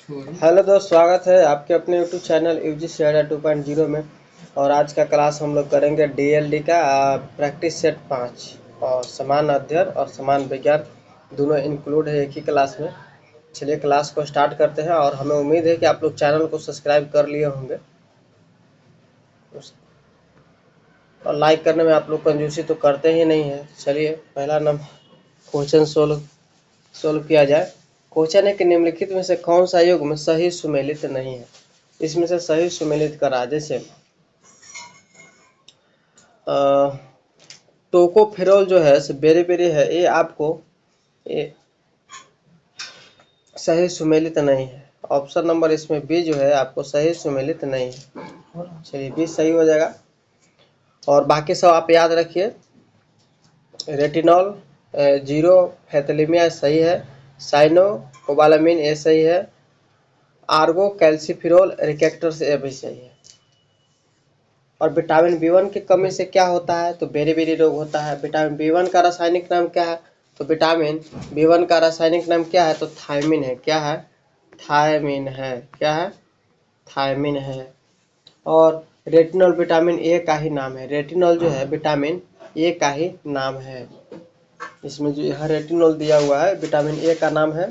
Hello दोस्त, स्वागत है आपके अपने यूट्यूब चैनल यूजी शेयर 2.0 में। और आज का क्लास हम लोग करेंगे डीएलडी का प्रैक्टिस सेट 5 और समान अध्ययन और समान विज्ञान दोनों इंक्लूड है एक ही क्लास में। चलिए क्लास को स्टार्ट करते हैं और हमें उम्मीद है कि आप लोग चैनल को सब्सक्राइब कर लिए होंगे और लाइक करने में आप लोग कंजूसी तो करते ही नहीं है। चलिए पहला नंबर क्वेश्चन सोल्व किया जाए। क्वेश्चन है कि निम्नलिखित में से कौन सा युग्म सही सुमेलित नहीं है। इसमें से सही सुमेलित करा, जैसे टोकोफेरोल जो है बेरी बेरी है, ये आपको ये सही सुमेलित नहीं है। ऑप्शन नंबर इसमें बी जो है आपको सही सुमेलित नहीं है। चलिए बी सही हो जाएगा और बाकी सब आप याद रखिए। रेटिनॉल जीरो फैथलेमिया सही है। साइनो कोबालामिन ये सही है। आर्गो कैल्सीफिरोल रिकेक्टर से ये भी सही है। और विटामिन बी1 की कमी से क्या होता है, तो बेरी-बेरी रोग होता है। विटामिन बी1 का रासायनिक नाम क्या है, तो विटामिन बी1 का रासायनिक नाम क्या है, तो थायमिन है। क्या है, थायमिन है। क्या है, थायमिन है। और रेटिनॉल विटामिन ए का ही नाम है। रेटिनॉल जो है विटामिन ए का ही नाम है। इसमें जो यह रेटिनॉल दिया हुआ है विटामिन ए का नाम है।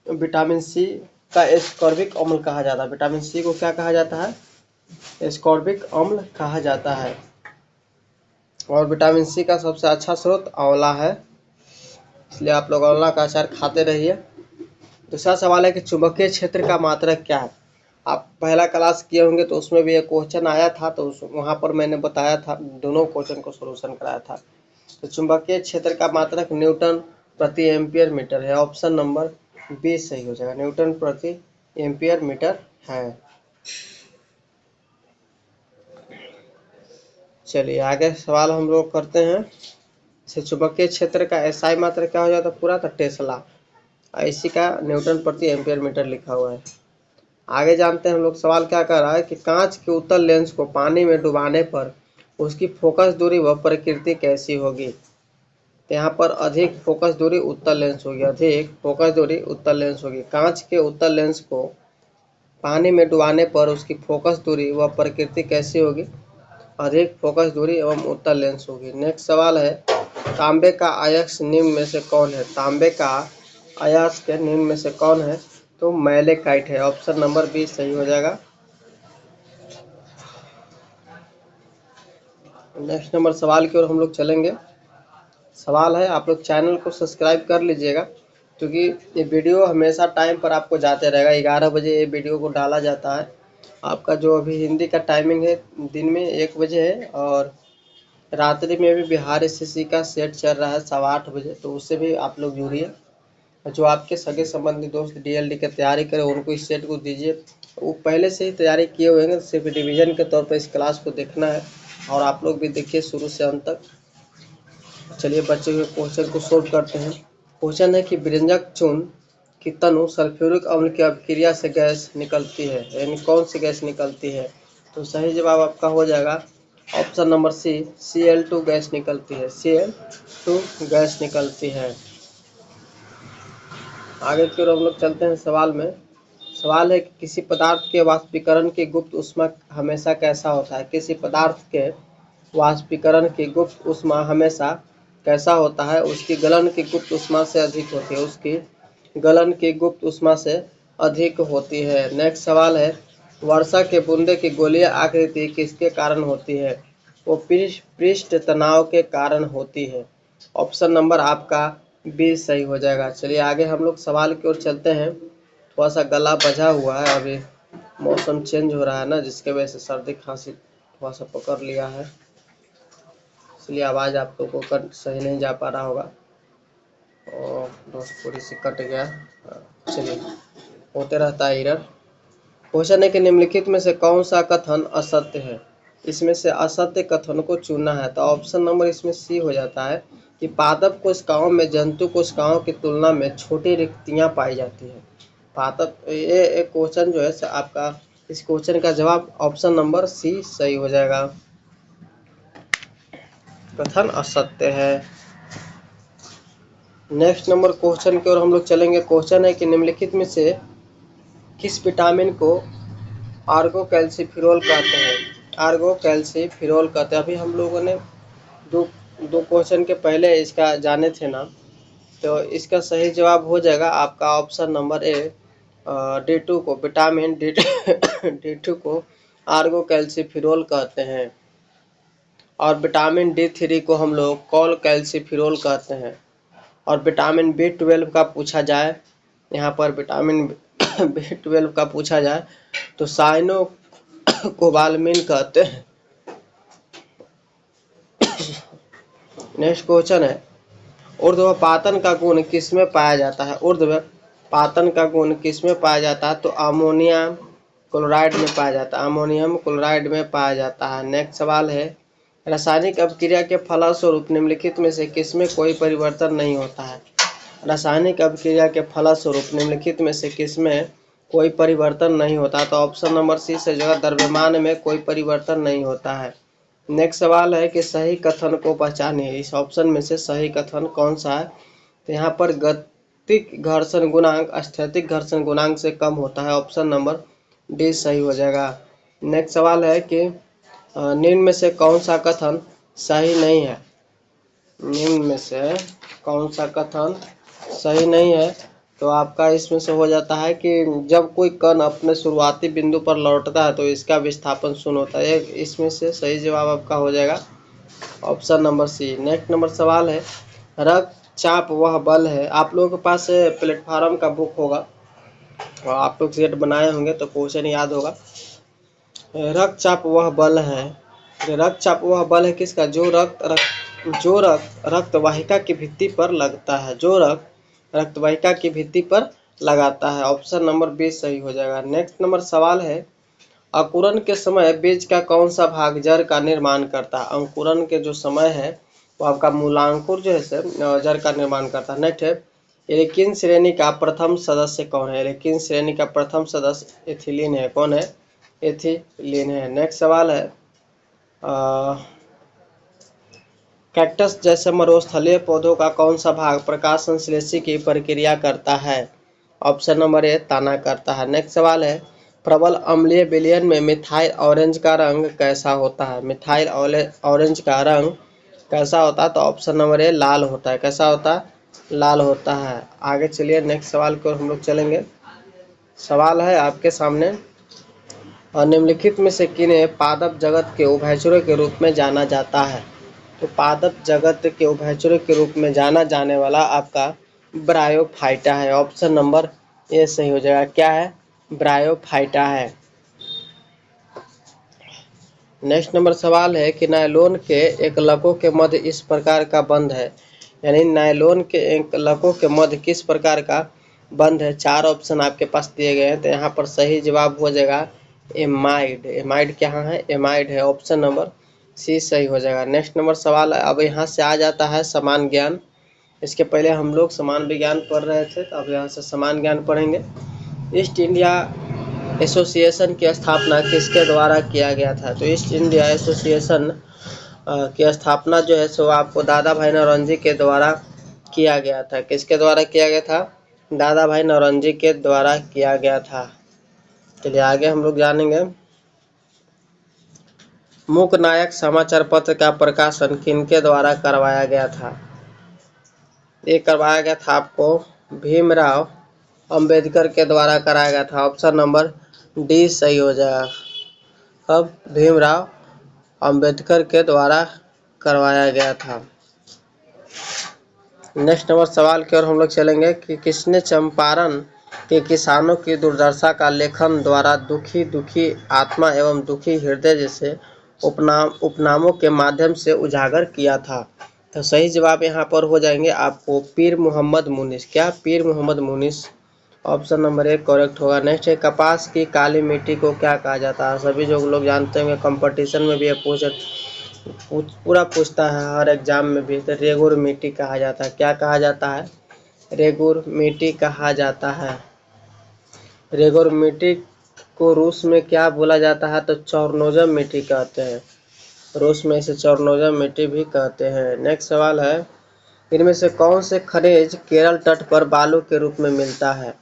विटामिन सी का एस्कॉर्बिक अम्ल कहा जाता है। विटामिन सी को क्या कहा जाता है, एस्कॉर्बिक अम्ल कहा जाता है। और विटामिन सी का सबसे अच्छा स्रोत आंवला है, इसलिए आप लोग आंवला का अचार खाते रहिए। दूसरा सवाल है कि चुंबकीय क्षेत्र का मात्रक क्या है। आप पहला क्लास किए होंगे तो उसमें भी एक क्वेश्चन आया था, तो वहाँ पर मैंने बताया था, दोनों क्वेश्चन को सोल्यूशन कराया था। तो चुंबकीय क्षेत्र का मात्रक न्यूटन प्रति एम्पियर मीटर है। ऑप्शन नंबर बी सही हो जाएगा, न्यूटन प्रति एम्पियर मीटर है। चलिए आगे सवाल हम लोग करते हैं। चुंबकीय क्षेत्र का एसआई मात्रा क्या हो जाता है पूरा, तो टेस्ला। इसी का न्यूटन प्रति एम्पियर मीटर लिखा हुआ है। आगे जानते हैं हम लोग, सवाल क्या कर रहा है कि कांच के उत्तल लेंस को पानी में डुबाने पर उसकी फोकस दूरी व प्रकृति कैसी होगी। तो यहाँ पर अधिक फोकस दूरी उत्तल लेंस होगी, अधिक फोकस दूरी उत्तल लेंस होगी। कांच के उत्तल लेंस को पानी में डुबाने पर उसकी फोकस दूरी व प्रकृति कैसी होगी, अधिक फोकस दूरी एवं उत्तल लेंस होगी। नेक्स्ट सवाल है, तांबे का अयस्क निम्न में से कौन है। तांबे का अयस्क निम्न में से कौन है, तो मैलेकाइट है। ऑप्शन नंबर बी सही हो जाएगा। नेक्स्ट नंबर सवाल की ओर हम लोग चलेंगे। सवाल है, आप लोग चैनल को सब्सक्राइब कर लीजिएगा, क्योंकि ये वीडियो हमेशा टाइम पर आपको जाते रहेगा। 11 बजे ये वीडियो को डाला जाता है। आपका जो अभी हिंदी का टाइमिंग है दिन में 1 बजे है, और रात्रि में भी बिहार एसएससी का सेट चल रहा है 8:15 बजे, तो उससे भी आप लोग जुड़िए। जो आपके सगे संबंधी दोस्त डीएलडी की तैयारी करें उनको इस सेट को दीजिए। वो पहले से ही तैयारी किए हुए हैं, सिर्फ रिवीजन के तौर पर इस क्लास को देखना है, और आप लोग भी देखिए शुरू से अंत तक। चलिए बच्चे हुए क्वेश्चन को सोल्व करते हैं। क्वेश्चन है कि व्यंजक चूर्ण की तनु सल्फ्यूरिक अम्ल की अभिक्रिया से गैस निकलती है, यानी कौन सी गैस निकलती है, तो सही जवाब आपका हो जाएगा ऑप्शन नंबर सी, Cl2 गैस निकलती है। Cl2 गैस निकलती है। आगे की ओर हम लोग चलते हैं सवाल में। सवाल है कि किसी पदार्थ के वाष्पीकरण की गुप्त ऊष्मा हमेशा कैसा होता है। किसी पदार्थ के वाष्पीकरण की गुप्त ऊष्मा हमेशा कैसा होता है, उसकी गलन की गुप्त ऊष्मा से अधिक होती है। उसकी गलन की गुप्त ऊष्मा से अधिक होती है। नेक्स्ट सवाल है, वर्षा के बूंदे की गोलीय आकृति किसके कारण होती है, वो पृष्ठ तनाव के कारण होती है। ऑप्शन नंबर आपका बी सही हो जाएगा। चलिए आगे हम लोग सवाल की ओर चलते हैं। थोड़ा सा गला बजा हुआ है, अभी मौसम चेंज हो रहा है ना, जिसके वजह से सर्दी खांसी थोड़ा सा पकड़ लिया है, इसलिए आवाज़ आप लोगों को सही नहीं जा पा रहा होगा। और दोस्त थोड़ी सी कट गया, चलिए होते रहता है एरर। क्वेश्चन है कि निम्नलिखित में से कौन सा कथन असत्य है। इसमें से असत्य कथन को चुनना है, तो ऑप्शन नंबर इसमें सी हो जाता है कि पादप कोशिकाओं में जंतु कोशिकाओं की तुलना में छोटी रिक्तियां पाई जाती है। पादप, ये एक क्वेश्चन जो है आपका, इस क्वेश्चन का जवाब ऑप्शन नंबर सी सही हो जाएगा, कथन असत्य है। नेक्स्ट नंबर क्वेश्चन की ओर हम लोग चलेंगे। क्वेश्चन है कि निम्नलिखित में से किस विटामिन को आर्गोकैल्सिफेरॉल कहते हैं? आर्गोकैल्सिफेरॉल कहते हैं। अभी हम लोगों ने दो दो क्वेश्चन के पहले इसका जाने थे ना, तो इसका सही जवाब हो जाएगा आपका ऑप्शन नंबर ए, D2 को, विटामिन D2 को आर्गोकैल्सिफेरॉल कहते हैं। और विटामिन D3 को हम लोग कॉलकैल्सिफेरॉल कहते हैं। और विटामिन B12 का पूछा जाए, यहाँ पर विटामिन B12 का पूछा जाए तो साइनोकोबालामिन कहते हैं। नेक्स्ट क्वेश्चन है, ऊर्ध्वपातन का गुण किसमें पाया जाता है? ऊर्ध्वपातन का गुण किसमें पाया जाता है? तो अमोनियम क्लोराइड में पाया जाता है, अमोनियम क्लोराइड में पाया जाता है। नेक्स्ट सवाल है, रासायनिक अभिक्रिया के फलस्वरूप निम्नलिखित में से किसमें कोई परिवर्तन नहीं होता है? रासायनिक अभिक्रिया के फलस्वरूप निम्नलिखित में से किसमें कोई परिवर्तन नहीं होता? तो ऑप्शन नंबर सी से जो है द्रव्यमान में कोई परिवर्तन नहीं होता है। नेक्स्ट सवाल है कि सही कथन को पहचानिए। इस ऑप्शन में से सही कथन कौन सा है? तो यहाँ पर गतिक घर्षण गुणांक स्थैतिक घर्षण गुणांक से कम होता है। ऑप्शन नंबर डी सही हो जाएगा। नेक्स्ट सवाल है कि निम्न में से कौन सा कथन सही नहीं है? निम्न में से कौन सा कथन सही नहीं है? तो आपका इसमें से हो जाता है कि जब कोई कण अपने शुरुआती बिंदु पर लौटता है तो इसका विस्थापन शून्य होता है। इसमें से सही जवाब आपका हो जाएगा option number C. Next number सवाल है, रक्तचाप वह बल है। आप लोगों के पास प्लेटफार्म का बुक होगा और आप लोग सेट बनाए होंगे तो क्वेश्चन याद होगा। रक्तचाप वह बल है, रक्तचाप वह बल है किसका? जो रक्त वाहिका की भित्ति पर लगता है, जो रक्त वाहिका की भित्ति पर लगाता है। ऑप्शन नंबर बी सही हो जाएगा। नेक्स्ट नंबर सवाल है, अंकुरन के समय बीज का कौन सा भाग जड़ का निर्माण करता है? अंकुरन के जो समय है वो आपका मूलांकुर जो है जड़ का निर्माण करता है। नेक्स्ट है, एल्कीन श्रेणी का प्रथम सदस्य कौन है? एल्कीन श्रेणी का प्रथम सदस्य एथिलीन है। कौन है? एथिलीन है। नेक्स्ट सवाल है, कैक्टस जैसे मरुस्थलीय पौधों का कौन सा भाग प्रकाश संश्लेषण की प्रक्रिया करता है? ऑप्शन नंबर ए ताना करता है। नेक्स्ट सवाल है, प्रबल अम्लीय विलयन में मिथाइल ऑरेंज का रंग कैसा होता है? मिथाइल ऑरेंज का रंग कैसा होता है? तो ऑप्शन नंबर ए लाल होता है। कैसा होता है? लाल होता है। आगे चलिए नेक्स्ट सवाल को हम लोग चलेंगे। सवाल है आपके सामने, निम्नलिखित में से किन्हें पादप जगत के उभयचरों के रूप में जाना जाता है? तो पादप जगत के उभयचरों के रूप में जाना जाने वाला आपका ब्रायोफाइटा है। ऑप्शन नंबर ए सही हो जाएगा। क्या है? ब्रायोफाइटा है। नेक्स्ट नंबर सवाल है कि नायलॉन के एकलकों के मध्य इस प्रकार का बंध है, यानी नायलॉन के एकलकों के मध्य किस प्रकार का बंध है? चार ऑप्शन आपके पास दिए गए हैं, तो यहाँ पर सही जवाब हो जाएगा एमाइड। एमाइड क्या है? एमाइड है। ऑप्शन नंबर सी सही हो जाएगा। नेक्स्ट नंबर सवाल है, अब यहाँ से आ जाता है समान ज्ञान। इसके पहले हम लोग समान विज्ञान पढ़ रहे थे, तो अब यहाँ से समान ज्ञान पढ़ेंगे। ईस्ट इंडिया एसोसिएशन की स्थापना किसके द्वारा किया गया था? तो ईस्ट इंडिया एसोसिएशन की स्थापना जो है सो आपको दादा भाई नौरोजी के द्वारा किया गया था। किसके द्वारा किया गया था? दादा भाई नौरोजी के द्वारा किया गया था। चलिए आगे हम लोग जानेंगे। मूक नायक समाचार पत्र का प्रकाशन किनके द्वारा करवाया गया था? ये करवाया गया था आपको भीमराव अंबेडकर के द्वारा कराया गया था। ऑप्शन नंबर डी सही हो जाएगा। अब भीमराव अंबेडकर के द्वारा करवाया गया था। नेक्स्ट नंबर सवाल की ओर हम लोग चलेंगे कि किसने चंपारण के किसानों की दुर्दशा का लेखन द्वारा दुखी आत्मा एवं दुखी हृदय जैसे उपनामों के माध्यम से उजागर किया था? तो सही जवाब यहाँ पर हो जाएंगे आपको पीर मोहम्मद मुनिस। क्या? पीर मोहम्मद मुनिस। ऑप्शन नंबर एक करेक्ट होगा। नेक्स्ट है, कपास की काली मिट्टी को क्या कहा जाता है? सभी जो लोग जानते होंगे, कंपटीशन में भी ये पूरा पूछता है, हर एग्जाम में भी। तो रेगुर मिट्टी कहा जाता है। क्या कहा जाता है? रेगुर मिट्टी कहा जाता है। रेगुर मिट्टी को रूस में क्या बोला जाता है? तो चोरनोजम मिट्टी कहते हैं। रूस में इसे चोरनोजम मिट्टी भी कहते हैं। नेक्स्ट सवाल है, इनमें से कौन से खनिज केरल तट पर बालू के रूप में मिलता है?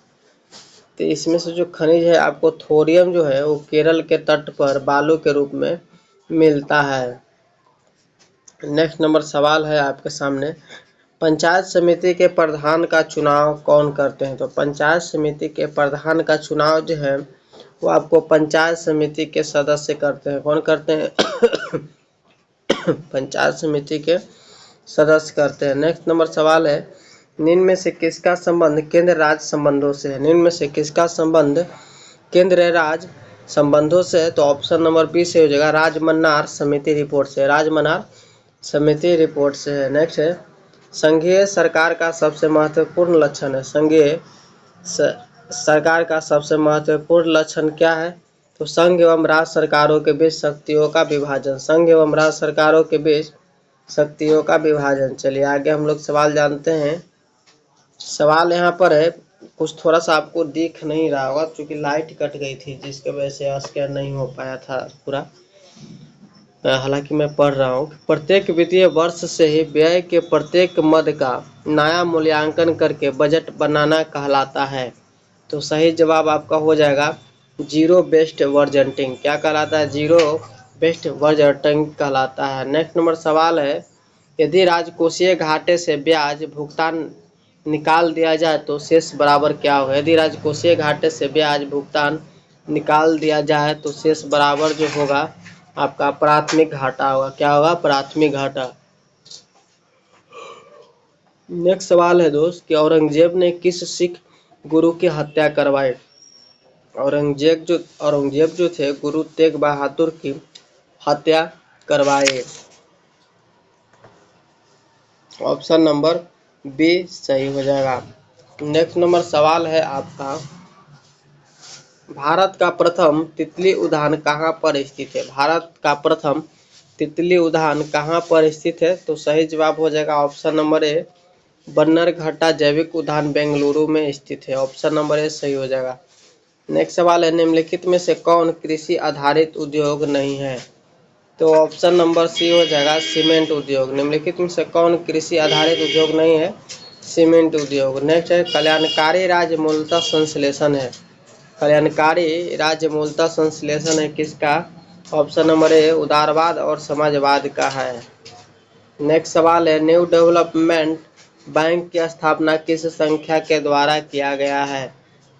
तो इसमें से जो खनिज है आपको थोरियम जो है वो केरल के तट पर बालू के रूप में मिलता है। नेक्स्ट नंबर सवाल है आपके सामने, पंचायत समिति के प्रधान का चुनाव कौन करते हैं? तो पंचायत समिति के प्रधान का चुनाव जो है वो आपको पंचायत समिति के सदस्य करते हैं। कौन करते हैं? पंचायत समिति के सदस्य करते हैं। नेक्स्ट नंबर सवाल है, निम्न में से किसका संबंध केंद्र राज्य संबंधों से है? निम्न में से किसका संबंध केंद्र राज्य संबंधों से है? तो ऑप्शन नंबर बी से हो जाएगा, राजमन्नार समिति रिपोर्ट से, राजमन्नार समिति रिपोर्ट से है। नेक्स्ट है, संघीय सरकार का सबसे महत्वपूर्ण लक्षण है। संघीय सरकार का सबसे महत्वपूर्ण लक्षण क्या है? तो संघ एवं राज्य सरकारों के बीच शक्तियों का विभाजन, संघ एवं राज्य सरकारों के बीच शक्तियों का विभाजन। चलिए आगे हम लोग सवाल जानते हैं। सवाल यहाँ पर है, कुछ थोड़ा सा आपको दिख नहीं रहा होगा क्योंकि लाइट कट गई थी जिसके वजह से स्कैन नहीं हो पाया था पूरा। हालांकि मैं पढ़ रहा हूँ, प्रत्येक वित्तीय वर्ष से ही व्यय के प्रत्येक मद का नया मूल्यांकन करके बजट बनाना कहलाता है। तो सही जवाब आपका हो जाएगा जीरो बेस्ड बजटिंग। क्या कहलाता है? जीरो बेस्ड बजटिंग कहलाता है। नेक्स्ट नंबर सवाल है, यदि राजकोषीय घाटे से ब्याज भुगतान निकाल दिया जाए तो शेष बराबर क्या होगा? यदि राजकोषीय घाटे से ब्याज भुगतान निकाल दिया जाए तो शेष बराबर जो होगा आपका प्राथमिक घाटा होगा। क्या होगा? प्राथमिक घाटा। नेक्स्ट सवाल है दोस्त कि औरंगजेब ने किस सिख गुरु की हत्या करवाई? औरंगजेब जो थे गुरु तेग बहादुर की हत्या करवाए। ऑप्शन नंबर बी सही हो जाएगा। नेक्स्ट नंबर सवाल है आपका, भारत का प्रथम तितली उद्यान कहाँ पर स्थित है? भारत का प्रथम तितली उद्यान कहाँ पर स्थित है? तो सही जवाब हो जाएगा ऑप्शन नंबर ए, बन्नरघट्टा जैविक उद्यान बेंगलुरु में स्थित है। ऑप्शन नंबर ए सही हो जाएगा। नेक्स्ट सवाल है, निम्नलिखित में से कौन कृषि आधारित उद्योग नहीं है? तो ऑप्शन नंबर सी हो जाएगा, सीमेंट उद्योग। निम्नलिखित में से कौन कृषि आधारित उद्योग नहीं है? सीमेंट उद्योग। नेक्स्ट है, कल्याणकारी राज्य मूलतः संश्लेषण है। कल्याणकारी राज्य मूलतः संश्लेषण है किसका? ऑप्शन नंबर ए, उदारवाद और समाजवाद का है। नेक्स्ट सवाल है, न्यू डेवलपमेंट बैंक की स्थापना किस संख्या के द्वारा किया गया है?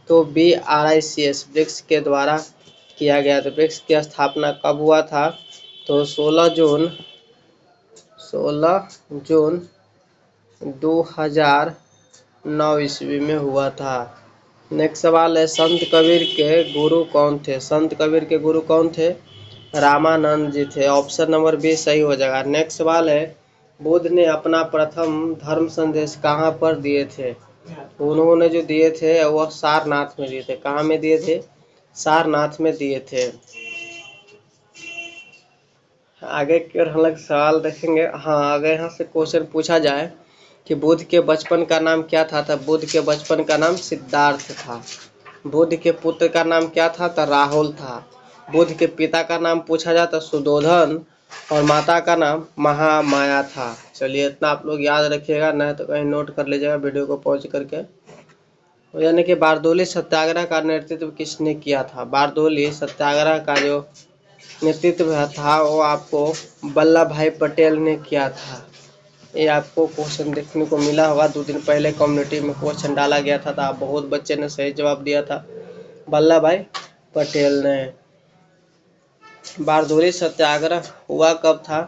तो BRICS ब्रिक्स के द्वारा किया गया। तो ब्रिक्स की स्थापना कब हुआ था? तो 16 जून 2009 ईस्वी में हुआ था। नेक्स्ट सवाल है, संत कबीर के गुरु कौन थे? संत कबीर के गुरु कौन थे? रामानंद जी थे। ऑप्शन नंबर बी सही हो जाएगा। नेक्स्ट सवाल है, बुद्ध ने अपना प्रथम धर्म संदेश कहाँ पर दिए थे? उन्होंने जो दिए थे वह सारनाथ में दिए थे। कहाँ में दिए थे? सारनाथ में दिए थे। आगे की ओर हम लोग सवाल देखेंगे। हाँ, अगर यहाँ से क्वेश्चन पूछा जाए कि बुद्ध के बचपन का नाम क्या था? तो बुद्ध के बचपन का नाम सिद्धार्थ था। बुद्ध के पुत्र का नाम क्या था? तो राहुल था। बुद्ध के पिता का नाम पूछा जाए तो सुधोधन और माता का नाम महामाया था। चलिए इतना आप लोग याद रखिएगा, नहीं तो कहीं नोट कर लीजिएगा वीडियो को पॉज करके। यानी कि बारदोली सत्याग्रह का नेतृत्व किसने किया था? बारदोली सत्याग्रह का जो नेतृत्व था वो आपको वल्लभ भाई पटेल ने किया था। ये आपको क्वेश्चन देखने को मिला होगा, 2 दिन पहले कम्युनिटी में क्वेश्चन डाला गया था, बहुत बच्चे ने सही जवाब दिया था, वल्लभ भाई पटेल ने। बारदोली सत्याग्रह हुआ कब था?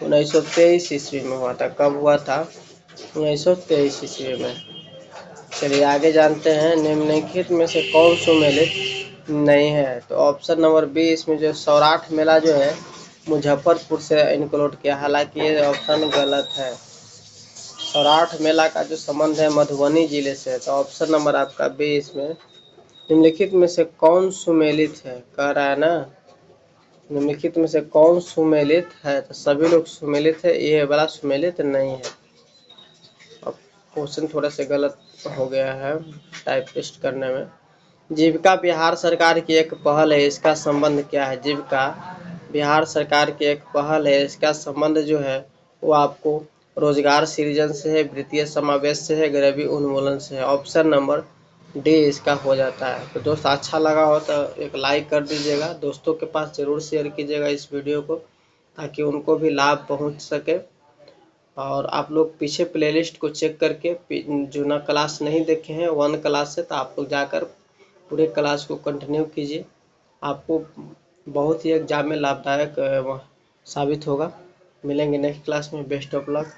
1923 ईस्वी में हुआ था। कब हुआ था? 1923 ईस्वी में। चलिए आगे जानते हैं, निम्नलिखित में से कौन सुमेलित नहीं है? तो ऑप्शन नंबर बी, इसमें जो सौराठ मेला जो है मुजफ्फरपुर से इंक्लूड किया, हालांकि ये ऑप्शन गलत है। सौराठ मेला का जो संबंध है मधुबनी जिले से है। तो ऑप्शन नंबर आपका बी, इसमें निम्नलिखित में से कौन सुमेलित है? कह रहा है ना, निम्नलिखित में से कौन सुमेलित है? तो सभी लोग सुमेलित है, ये वाला सुमेलित नहीं है। अब क्वेश्चन थोड़ा सा गलत हो गया है टाइप पेस्ट करने में। जीविका बिहार सरकार की एक पहल है, इसका संबंध क्या है? जीविका बिहार सरकार की एक पहल है, इसका संबंध जो है वो आपको रोजगार सृजन से है, वित्तीय समावेश से है, गरीबी उन्मूलन से है। ऑप्शन नंबर डी इसका हो जाता है। तो दोस्त अच्छा लगा हो तो एक लाइक कर दीजिएगा, दोस्तों के पास ज़रूर शेयर कीजिएगा इस वीडियो को, ताकि उनको भी लाभ पहुंच सके। और आप लोग पीछे प्लेलिस्ट को चेक करके जो ना क्लास नहीं देखे हैं 1 क्लास से, तो आप लोग जाकर पूरे क्लास को कंटिन्यू कीजिए, आपको बहुत ही एग्जाम में लाभदायक साबित होगा। मिलेंगे नेक्स्ट क्लास में। Best of luck.